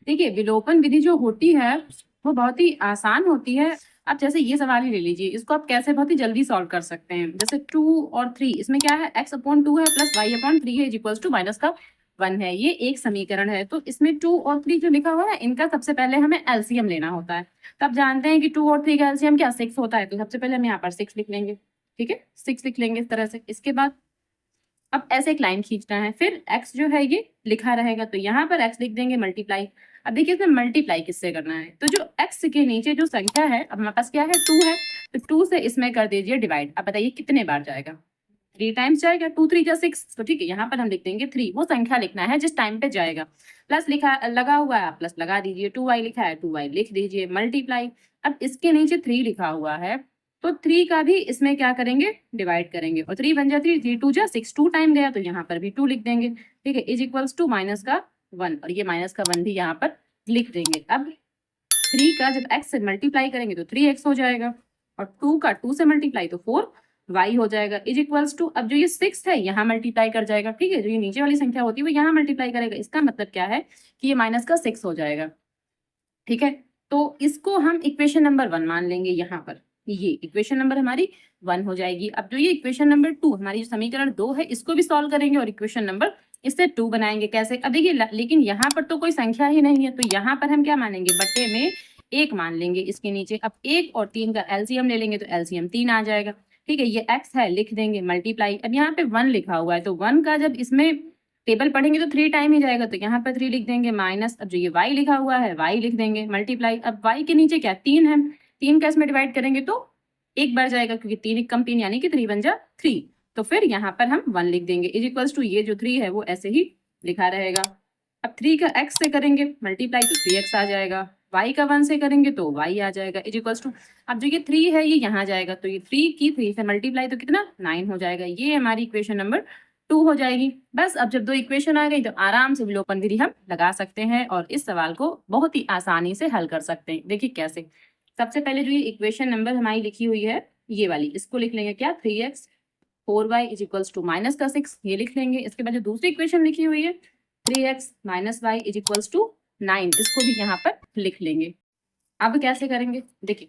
देखिए विलोपन विधि जो होती है वो बहुत ही आसान होती है। अब जैसे ये सवाल ही ले लीजिए, इसको आप कैसे बहुत ही जल्दी सॉल्व कर सकते हैं। जैसे 2 और 3, इसमें क्या है, x/2 है प्लस y/3 है इक्वल्स टू माइनस का 1 है। ये एक समीकरण है। तो इसमें 2 और 3 जो लिखा हुआ है इनका सबसे पहले हमें एलसीएम लेना होता है। तो आप जानते हैं कि 2 और 3 का एलसीएम क्या 6 होता है। तो सबसे पहले हम यहाँ पर 6 लिख लेंगे। ठीक है, 6 लिख लेंगे इस तरह से। इसके बाद अब ऐसे एक लाइन खींचना है, फिर x जो है ये लिखा रहेगा तो यहाँ पर x लिख देंगे मल्टीप्लाई। अब देखिए इसमें मल्टीप्लाई किससे करना है, तो जो x के नीचे जो संख्या है, अब हमारे पास क्या है 2 है, तो 2 से इसमें कर दीजिए डिवाइड। अब बताइए कितने बार जाएगा, 3 टाइम्स जाएगा। 2 3 जा 6, तो ठीक है यहाँ पर हम लिख देंगे 3। वो संख्या लिखना है जिस टाइम पे जाएगा। प्लस लिखा लगा हुआ है, प्लस लगा दीजिए। 2y लिखा है 2y लिख दीजिए मल्टीप्लाई। अब इसके नीचे 3 लिखा हुआ है तो 3 का भी इसमें क्या करेंगे, डिवाइड करेंगे। और 3 1 जा 3, 3 2 जा 6, 2 टाइम गया तो यहाँ पर भी 2 लिख देंगे। ठीक है, इज इक्वल्स टू माइनस का 1, और ये माइनस का 1 भी यहाँ पर लिख देंगे। अब 3 का जब x से मल्टीप्लाई करेंगे तो 3x हो जाएगा, और 2 का 2 से मल्टीप्लाई तो 4y हो जाएगा। इज इक्वल्स टू, अब जो ये 6 है यहाँ मल्टीप्लाई कर जाएगा। ठीक है, जो ये नीचे वाली संख्या होती है वो यहाँ मल्टीप्लाई करेगा। इसका मतलब क्या है कि ये माइनस का 6 हो जाएगा। ठीक है, तो इसको हम इक्वेशन नंबर 1 मान लेंगे। यहाँ पर ये इक्वेशन नंबर हमारी 1 हो जाएगी। अब जो ये इक्वेशन नंबर 2, हमारी जो समीकरण 2 है, इसको भी सॉल्व करेंगे और इक्वेशन नंबर इससे 2 बनाएंगे। कैसे, अब देखिए लेकिन यहाँ पर तो कोई संख्या ही नहीं है, तो यहाँ पर हम क्या मानेंगे, बट्टे में 1 मान लेंगे इसके नीचे। अब 1 और 3 का एलसीएम ले लेंगे तो एलसीएम 3 आ जाएगा। ठीक है, ये x है लिख देंगे मल्टीप्लाई। अब यहाँ पे 1 लिखा हुआ है तो 1 का जब इसमें टेबल पढ़ेंगे तो 3 टाइम ही जाएगा, तो यहाँ पर 3 लिख देंगे माइनस। अब जो ये y लिखा हुआ है y लिख देंगे मल्टीप्लाई। अब y के नीचे क्या 3 है, 3 का इसमें डिवाइड करेंगे तो एक बार जाएगा, क्योंकि 3 एक कम 3 यानी कि 3 1 जा 3। तो फिर यहाँ पर हम 1 लिख देंगे। इज इक्वल्स टू, ये जो 3 है वो ऐसे ही लिखा रहेगा। अब 3 का x से करेंगे मल्टीप्लाई तो 3x आ जाएगा, y का 1 से करेंगे तो y आ जाएगा। इज इक्वल्स टू, अब जो ये 3 है ये यहाँ जाएगा, तो ये 3 की 3 से मल्टीप्लाई तो कितना 9 हो जाएगा। ये हमारी इक्वेशन नंबर 2 हो जाएगी। बस अब जब 2 इक्वेशन आ गई तो आराम से विलोपन विधि हम लगा सकते हैं और इस सवाल को बहुत ही आसानी से हल कर सकते हैं। देखिए कैसे, सबसे पहले जो ये इक्वेशन नंबर हमारी लिखी हुई है ये वाली, इसको लिख लेंगे क्या 3x 4y is equals to minus का 6, ये लिख लेंगे। इसके बाद जो दूसरी इक्वेशन लिखी हुई है 3x minus Y is equals to 9, इसको भी यहाँ पर लिख लेंगे। अब कैसे करेंगे, देखिए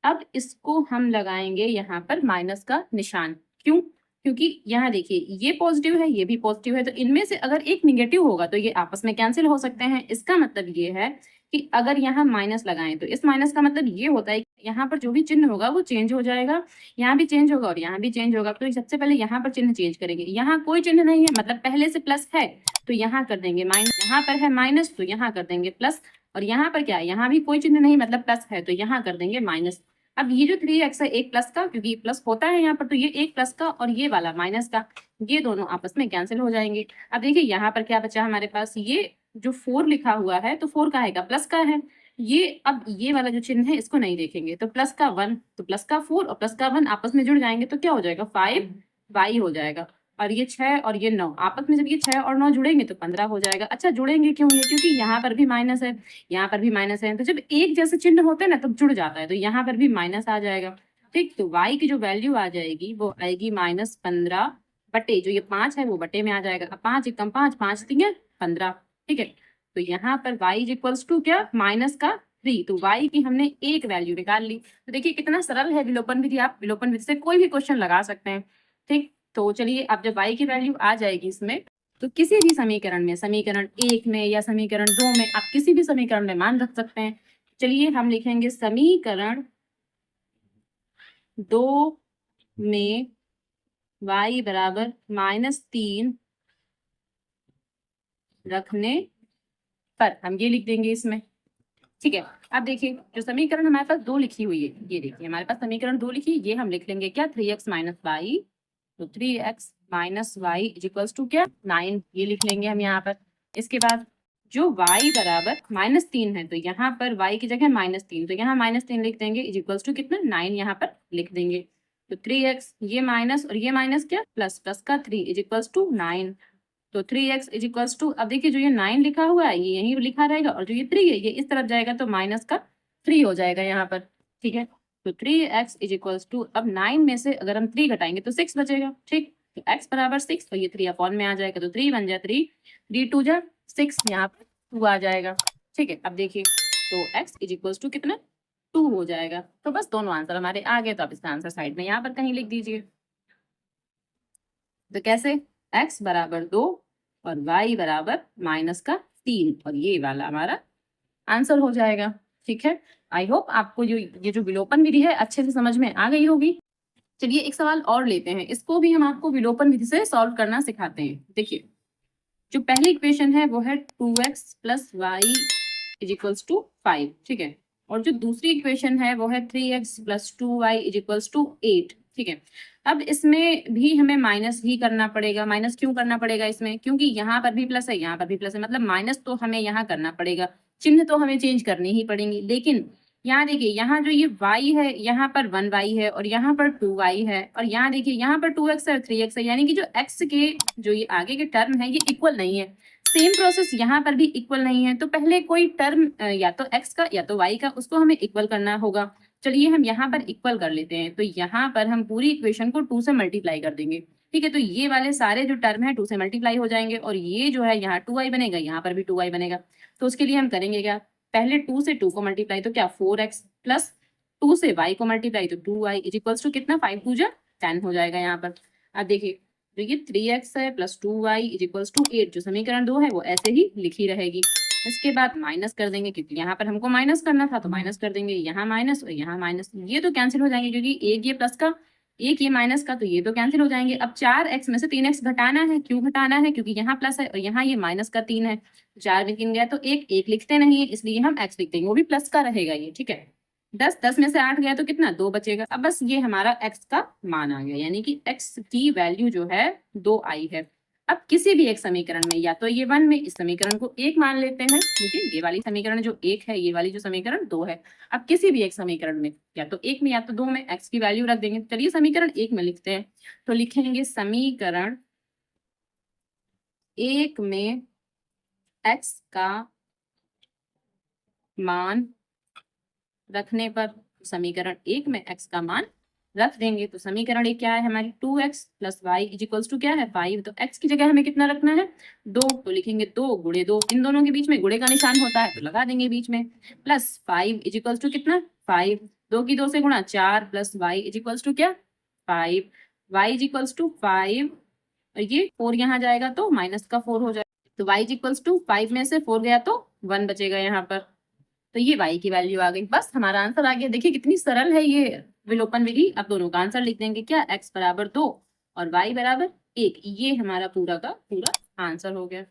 अब इसको हम लगाएंगे यहाँ पर माइनस का निशान। क्यों, क्योंकि यहाँ देखिए ये पॉजिटिव है ये भी पॉजिटिव है, तो इनमें से अगर एक निगेटिव होगा तो ये आपस में कैंसिल हो सकते हैं। इसका मतलब ये है कि अगर यहाँ माइनस लगाएं तो इस माइनस का मतलब ये होता है कि यहाँ पर जो भी चिन्ह होगा वो चेंज हो जाएगा, यहाँ भी चेंज होगा और यहाँ भी चेंज होगा। तो सबसे पहले यहाँ पर चिन्ह चेंज करेंगे। यहाँ कोई चिन्ह नहीं है, मतलब पहले से प्लस है तो यहाँ कर देंगे माइनस, यहाँ पर है माइनस तो यहाँ कर देंगे प्लस, और यहाँ पर क्या है, यहाँ भी कोई चिन्ह नहीं मतलब प्लस है तो यहाँ कर देंगे माइनस। अब ये जो 3x है एक प्लस का, क्योंकि प्लस होता है यहाँ पर, तो ये एक प्लस का और ये वाला माइनस का, ये दोनों आपस में कैंसिल हो जाएंगे। अब देखिए यहाँ पर क्या बचा हमारे पास, ये जो 4 लिखा हुआ है तो 4 का है प्लस का है। ये अब ये वाला जो चिन्ह है इसको नहीं देखेंगे, तो प्लस का 1 तो प्लस का 4 और प्लस का 1 आपस में जुड़ जाएंगे तो क्या हो जाएगा 5y हो जाएगा। और ये 6 और ये 9 आपस में जब ये 6 और 9 जुड़ेंगे तो 15 हो जाएगा। अच्छा जुड़ेंगे क्यों, ये क्योंकि यहाँ पर भी माइनस है यहाँ पर भी माइनस है, तो जब एक जैसे चिन्ह होते हैं ना तब जुड़ जाता है, तो यहाँ पर भी माइनस आ जाएगा। ठीक, तो y की जो वैल्यू आ जाएगी वो आएगी -15 बटे जो ये 5 है वो बटे में आ जाएगा। अब 5 एकम 5 5 3 15। ठीक है, तो यहाँ पर y इज इक्वल्स टू क्या माइनस का 3, तो y की हमने एक वैल्यू निकाल ली। तो देखिए कितना सरल है विलोपन विधि, आप विलोपन विधि से कोई भी क्वेश्चन लगा सकते हैं। ठीक, तो चलिए अब जब y की वैल्यू आ जाएगी इसमें, तो किसी भी समीकरण में, समीकरण 1 में या समीकरण 2 में, आप किसी भी समीकरण में मान रख सकते हैं। चलिए हम लिखेंगे समीकरण 2 में y बराबर -3 रखने पर हम ये लिख देंगे इसमें। ठीक है, अब देखिए जो समीकरण हमारे पास 2 लिखी हुई है, ये देखिए हमारे पास समीकरण 2 लिखी, ये हम लिख लेंगे क्या 3x माइनस वाई, तो 3x minus Y is equals to क्या 9, ये लिख लेंगे हम यहाँ पर। इसके बाद जो y बराबर -3 है तो यहाँ पर y की जगह -3, तो यहाँ -3 लिख देंगे इज इक्वल्स टू कितना 9 यहाँ पर लिख देंगे। तो 3x ये माइनस और ये माइनस क्या प्लस, प्लस का 3 इज इक्वल्स टू 9, तो 3x इज इक्वल्स टू, अब देखिए जो ये 9 लिखा हुआ है ये यहीं लिखा रहेगा और जो ये 3 है ये इस तरफ जाएगा तो माइनस का 3 हो जाएगा यहाँ पर। ठीक है, तो 3x इज इक्वल्स टू, अब 9 में से अगर हम 3 घटाएंगे तो 6 बचेगा। ठीक, तो x बराबर 6, तो ये 3 अपॉन में आ जाएगा, तो 3 1 जा 3 3 2 जा 6 यहाँ पर 2 आ जाएगा। ठीक है, अब देखिए तो x इज इक्वल टू कितना 2 हो जाएगा। तो बस दोनों आंसर हमारे आ गए। तो आप इसका आंसर साइड में यहाँ पर कहीं लिख दीजिए। तो कैसे, x बराबर 2 और y बराबर -3 और ये वाला हमारा आंसर हो जाएगा। ठीक है, आई होप आपको ये जो विलोपन विधि है अच्छे से समझ में आ गई होगी। चलिए एक सवाल और लेते हैं, इसको भी हम आपको विलोपन विधि से सॉल्व करना सिखाते हैं। देखिए जो पहली इक्वेशन है वो है 2x plus Y is equals to 5। ठीक है, और जो दूसरी इक्वेशन है वो है 3x plus 2y is equals to 8। ठीक है, अब इसमें भी हमें माइनस ही करना पड़ेगा। माइनस क्यों करना पड़ेगा इसमें, क्योंकि यहाँ पर भी प्लस है, यहाँ पर भी प्लस है, मतलब माइनस तो हमें यहाँ करना पड़ेगा। चिन्ह तो हमें चेंज करने ही पड़ेंगे, लेकिन यहाँ देखिए यहाँ जो ये y है यहाँ पर 1y है और यहाँ पर 2y है, और यहाँ देखिए यहाँ पर 2x है और 3x है, यानी कि जो x के जो ये आगे के टर्म है ये इक्वल नहीं है। सेम प्रोसेस यहाँ पर भी इक्वल नहीं है। तो पहले कोई टर्म या तो x का या तो y का, उसको हमें इक्वल करना होगा। चलिए हम यहाँ पर इक्वल कर लेते हैं। तो यहाँ पर हम पूरी इक्वेशन को 2 से मल्टीप्लाई कर देंगे। ठीक है, तो ये वाले सारे जो टर्म है 2 से मल्टीप्लाई हो जाएंगे और ये जो है यहाँ 2y बनेगा, यहाँ पर भी 2y बनेगा। तो उसके लिए हम करेंगे क्या, पहले 2 से 2 को मल्टीप्लाई तो क्या 4x प्लस 2 से y को मल्टीप्लाई तो 2y इज इक्वल्स टू कितना 5 2 जा 10 हो जाएगा यहाँ पर। अब देखिए तो ये 3x है plus 2y is equals to 8, जो समीकरण 2 है वो ऐसे ही लिखी रहेगी। इसके बाद माइनस कर देंगे, क्योंकि यहाँ पर हमको माइनस करना था तो माइनस कर देंगे, यहाँ माइनस और यहाँ माइनस, ये तो कैंसिल हो जाएंगे क्योंकि एक ये प्लस का एक ये माइनस का, तो ये तो कैंसिल हो जाएंगे। अब 4x में से 3x घटाना है। क्यों घटाना है, क्योंकि यहाँ प्लस है और यहाँ ये माइनस का 3 है। 4 में 3 गया तो एक लिखते नहीं है, इसलिए हम x लिख देंगे, वो भी प्लस का रहेगा ये। ठीक है, 10 में से 8 गया तो कितना 2 बचेगा। अब बस ये हमारा x का मान आ गया, यानी कि x की वैल्यू जो है 2i है। अब किसी भी एक समीकरण में, या तो ये 1 में इस समीकरण को 1 मान लेते हैं, देखिए ये वाली समीकरण जो 1 है, ये वाली जो समीकरण 2 है। अब किसी भी एक समीकरण में या तो 1 में या तो 2 में x की वैल्यू रख देंगे। चलिए समीकरण 1 में लिखते हैं, तो लिखेंगे समीकरण 1 में x का मान रखने पर, समीकरण 1 में x का मान रख देंगे। तो समीकरण 1 क्या है हमारी 2x plus Y is equals to क्या है 5। तो x की जगह हमें कितना रखना है 2, तो लिखेंगे 2 गुणे 2, इन दोनों के बीच में गुणे का निशान होता है तो लगा देंगे बीच में, प्लस 5 इज इक्वल्स टू कितना 5, 2 की 2 से गुणा 4 plus Y is equals to क्या 5, वाई इज इक्वल्स टू 5 और ये 4 यहाँ जाएगा तो माइनस का 4 हो जाएगा। तो वाई इज इक्वल्स टू 5 में से 4 गया तो 1 बचेगा यहाँ पर। तो ये y की वैल्यू आ गई, बस हमारा आंसर आ गया। देखिए कितनी सरल है ये विलोपन विधि। अब दोनों का आंसर लिख देंगे, क्या x बराबर 2 और y बराबर 1, ये हमारा पूरा का पूरा आंसर हो गया।